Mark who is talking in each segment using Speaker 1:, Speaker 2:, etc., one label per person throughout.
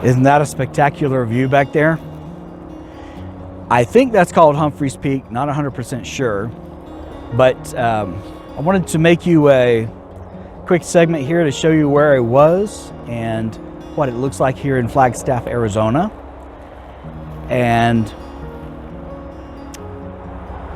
Speaker 1: Isn't that a spectacular view back there? I think that's called Humphreys Peak, not 100% sure, but I wanted to make you a quick segment here to show you where I was and what it looks like here in Flagstaff, Arizona. And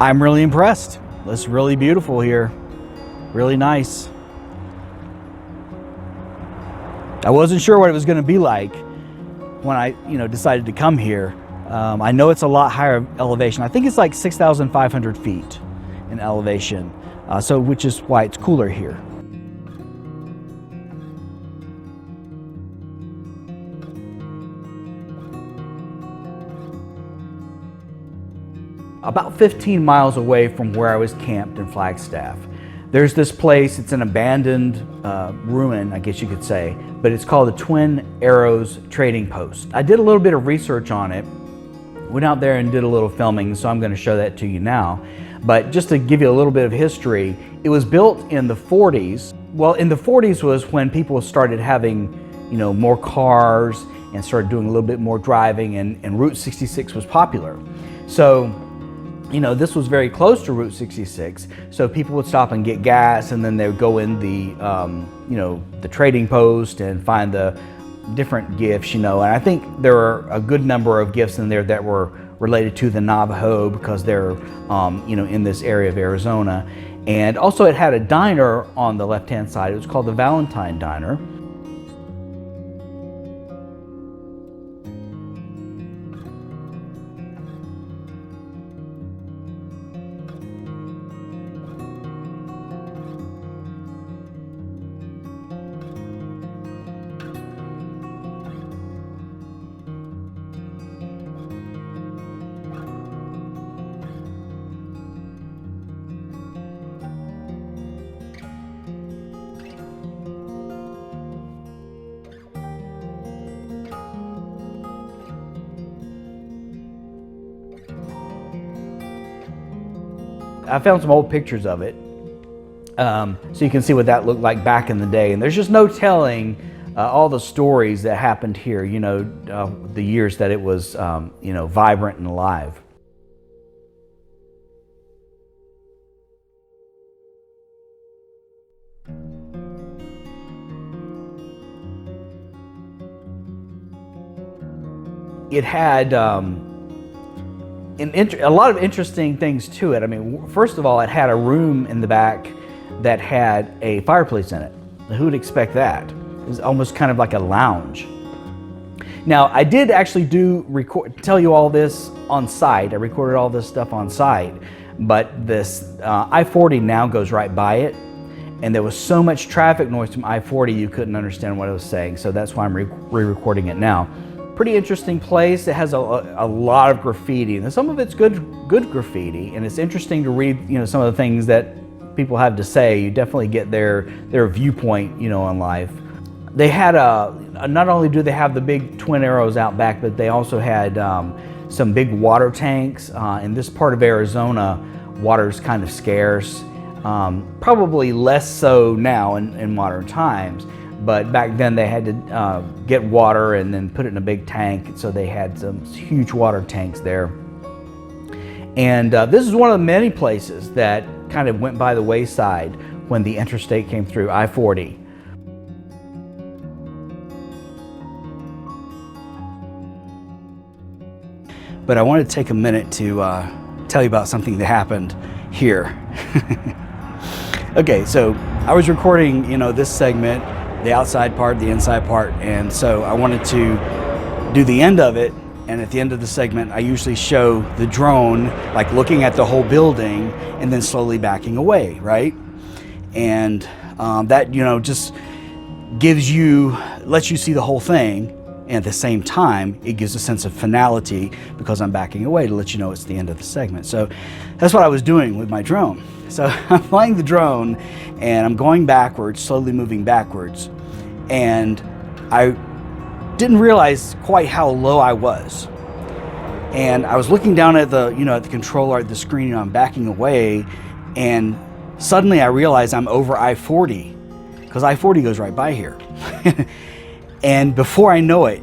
Speaker 1: I'm really impressed. It's really beautiful here, really nice. I wasn't sure what it was going to be like when I decided to come here. I know it's a lot higher elevation. I think it's like 6,500 feet in elevation, which is why it's cooler here. About 15 miles away from where I was camped in Flagstaff, there's this place. It's an abandoned ruin, I guess you could say, but it's called the Twin Arrows Trading Post. I did a little bit of research on it, went out there and did a little filming, so I'm going to show that to you now. But just to give you a little bit of history, it was built in the 40s. Well, in the 40s was when people started having, more cars and started doing a little bit more driving, and Route 66 was popular. So, this was very close to Route 66, so people would stop and get gas, and then they would go in the, the trading post and find the different gifts, and I think there were a good number of gifts in there that were related to the Navajo because they're, in this area of Arizona. And also it had a diner on the left-hand side. It was called the Valentine Diner. I found some old pictures of it, so you can see what that looked like back in the day. And there's just no telling all the stories that happened here, the years that it was, vibrant and alive. It had a lot of interesting things to it. I mean, first of all, it had a room in the back that had a fireplace in it. Who would expect that? It was almost kind of like a lounge. Now, I did actually tell you all this on site. I recorded all this stuff on site, but this I-40 now goes right by it, and there was so much traffic noise from I-40 you couldn't understand what I was saying, so that's why I'm re-recording it now. Pretty interesting place. It has a lot of graffiti, and some of it's good graffiti, and it's interesting to read some of the things that people have to say. You definitely get their viewpoint on life. They had not only do they have the big twin arrows out back, but they also had some big water tanks. In this part of Arizona, water is kind of scarce, probably less so now in modern times. But back then they had to get water and then put it in a big tank, so they had some huge water tanks there. And this is one of the many places that kind of went by the wayside when the interstate came through, I-40. But I wanted to take a minute to tell you about something that happened here. Okay, so I was recording, this segment, the outside part, the inside part, and so I wanted to do the end of it, and at the end of the segment I usually show the drone like looking at the whole building and then slowly backing away, right? And that just lets you see the whole thing, and at the same time it gives a sense of finality because I'm backing away to let you know it's the end of the segment. So that's what I was doing with my drone. So I'm flying the drone and I'm going backwards, slowly moving backwards, and I didn't realize quite how low I was. And I was looking down at the at the controller, at the screen, and I'm backing away, and suddenly I realized I'm over I-40, because I-40 goes right by here. And before I know it,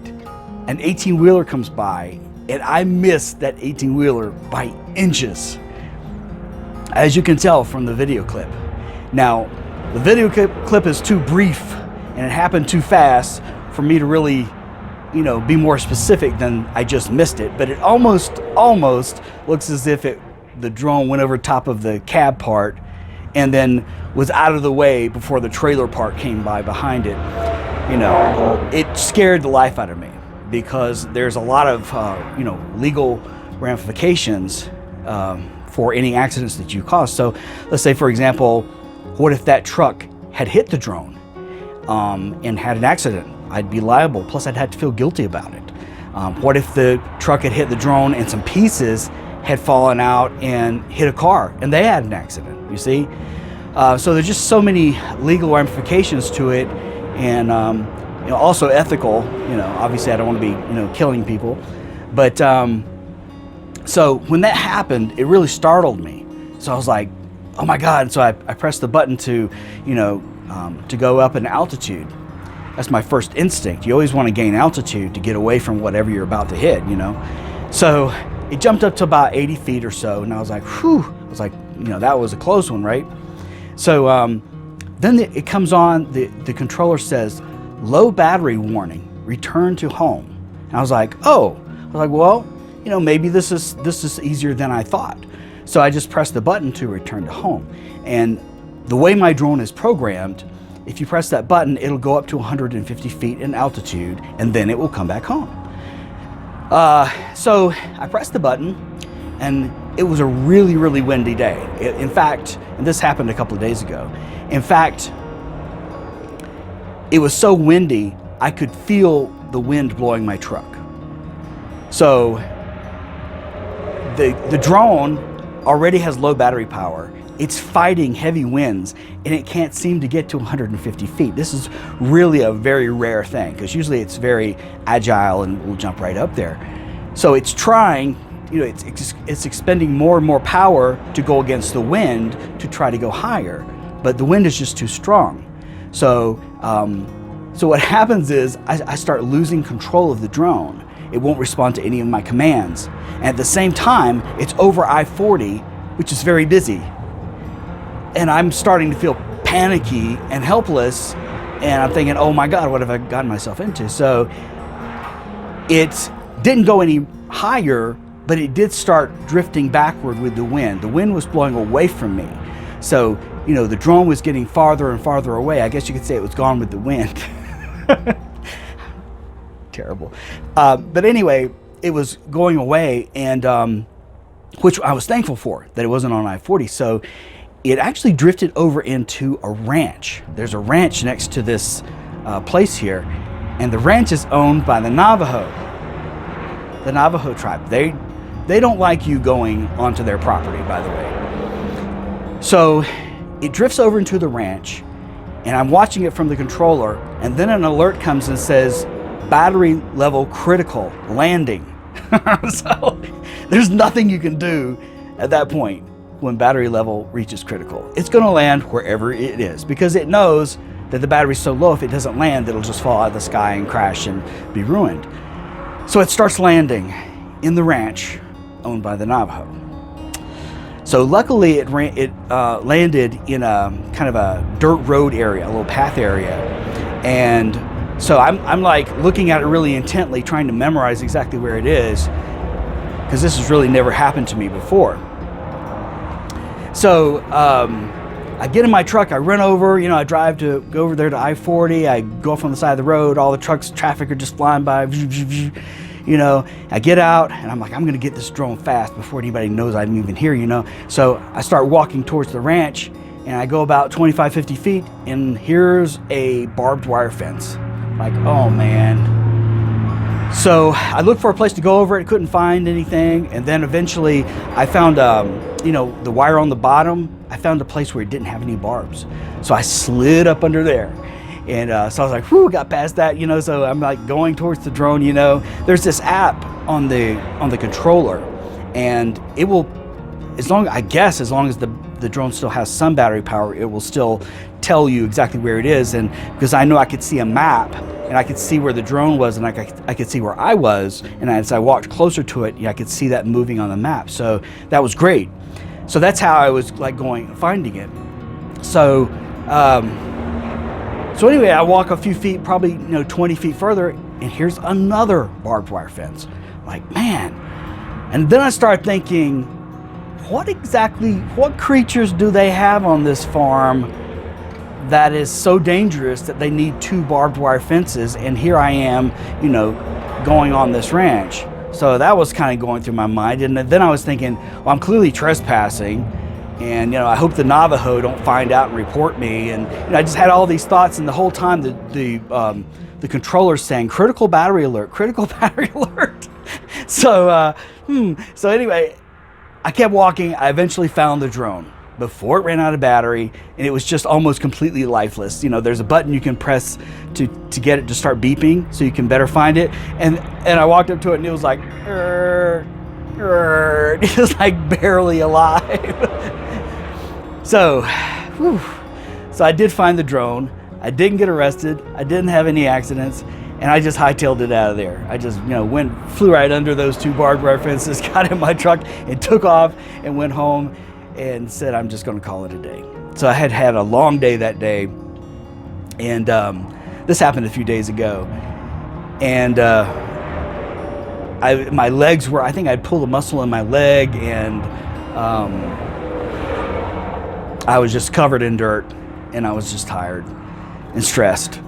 Speaker 1: an 18-wheeler comes by, and I missed that 18-wheeler by inches, as you can tell from the video clip. Now, the video clip is too brief, and it happened too fast for me to really, be more specific than I just missed it. But it almost looks as if the drone went over top of the cab part and then was out of the way before the trailer part came by behind it. It scared the life out of me, because there's a lot of legal ramifications for any accidents that you cause. So let's say, for example, what if that truck had hit the drone and had an accident? I'd be liable, plus I'd have to feel guilty about it. What if the truck had hit the drone and some pieces had fallen out and hit a car and they had an accident, you see? So there's just so many legal ramifications to it, and also ethical. Obviously I don't want to be killing people, but so when that happened, it really startled me. So I was like, oh my God. And so I pressed the button to go up in altitude. That's my first instinct. You always want to gain altitude to get away from whatever you're about to hit, So it jumped up to about 80 feet or so, and I was like, whew. I was like, that was a close one, right? So then it comes on, the controller says, low battery warning, return to home. And I was like, oh. I was like, well, maybe this is easier than I thought. So I just pressed the button to return to home. And the way my drone is programmed, if you press that button, it'll go up to 150 feet in altitude, and then it will come back home. So I pressed the button, and it was a really, really windy day. In fact, and this happened a couple of days ago. In fact, it was so windy, I could feel the wind blowing my truck. So the drone already has low battery power. It's fighting heavy winds, and it can't seem to get to 150 feet. This is really a very rare thing, because usually it's very agile and will jump right up there. So it's trying, it's expending more and more power to go against the wind to try to go higher, but the wind is just too strong. So what happens is I start losing control of the drone. It won't respond to any of my commands. And at the same time, it's over I-40, which is very busy. And I'm starting to feel panicky and helpless, and I'm thinking, oh my God, what have I gotten myself into? So it didn't go any higher, but it did start drifting backward with the wind. The wind was blowing away from me. So, the drone was getting farther and farther away. I guess you could say it was gone with the wind. Terrible. But anyway, it was going away, and which I was thankful for, that it wasn't on I-40. So it actually drifted over into a ranch. There's a ranch next to this place here, and the ranch is owned by the Navajo tribe. They don't like you going onto their property, by the way. So it drifts over into the ranch, and I'm watching it from the controller, and then an alert comes and says, battery level critical, landing. So there's nothing you can do at that point. When battery level reaches critical, it's going to land wherever it is, because it knows that the battery's so low, if it doesn't land, it'll just fall out of the sky and crash and be ruined. So it starts landing in the ranch owned by the Navajo. So luckily it landed in a kind of a dirt road area, a little path area. And so I'm like looking at it really intently, trying to memorize exactly where it is, because this has really never happened to me before. So I get in my truck, I run over, I drive to go over there to I-40, I go off on the side of the road, all the trucks, traffic are just flying by, I get out, and I'm like, I'm gonna get this drone fast before anybody knows I'm even here, So I start walking towards the ranch, and I go about 25, 50 feet, and here's a barbed wire fence. Like, oh man. So I looked for a place to go over it, couldn't find anything, and then eventually I found, the wire on the bottom. I found a place where it didn't have any barbs. So I slid up under there. And so I was like, whew, got past that, so I'm like going towards the drone, There's this app on the controller, and it will, as long as the drone still has some battery power, it will still tell you exactly where it is. And because I know I could see a map and I could see where the drone was, and I could see where I was, and as I walked closer to it, I could see that moving on the map. So that was great. So that's how I was like finding it. So anyway, I walk a few feet, probably 20 feet further, and here's another barbed wire fence. I'm like, man. And then I start thinking, what creatures do they have on this farm that is so dangerous that they need 2 barbed wire fences? And here I am, going on this ranch. So that was kind of going through my mind. And then I was thinking, well, I'm clearly trespassing, and I hope the Navajo don't find out and report me. And I just had all these thoughts, and the whole time the controller's saying critical battery alert, critical battery alert. So anyway, I kept walking. I eventually found the drone before it ran out of battery, and it was just almost completely lifeless. There's a button you can press to get it to start beeping so you can better find it. And I walked up to it, and it was like, it was like barely alive. So I did find the drone. I didn't get arrested. I didn't have any accidents. And I just hightailed it out of there. I just, flew right under those 2 barbed wire fences, got in my truck, and took off and went home and said, I'm just going to call it a day. So I had a long day that day, and this happened a few days ago. And my legs were, I think I'd pulled a muscle in my leg, and I was just covered in dirt, and I was just tired and stressed.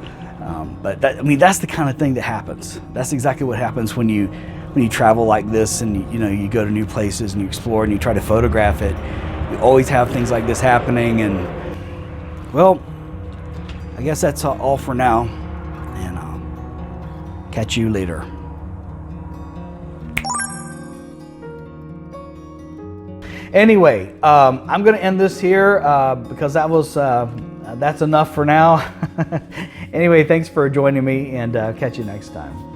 Speaker 1: But that's the kind of thing that happens. That's exactly what happens when you travel like this, and you go to new places and you explore and you try to photograph it. You always have things like this happening, and well, I guess that's all for now, and I'll catch you later. Anyway, I'm going to end this here because that's enough for now. Anyway, thanks for joining me, and catch you next time.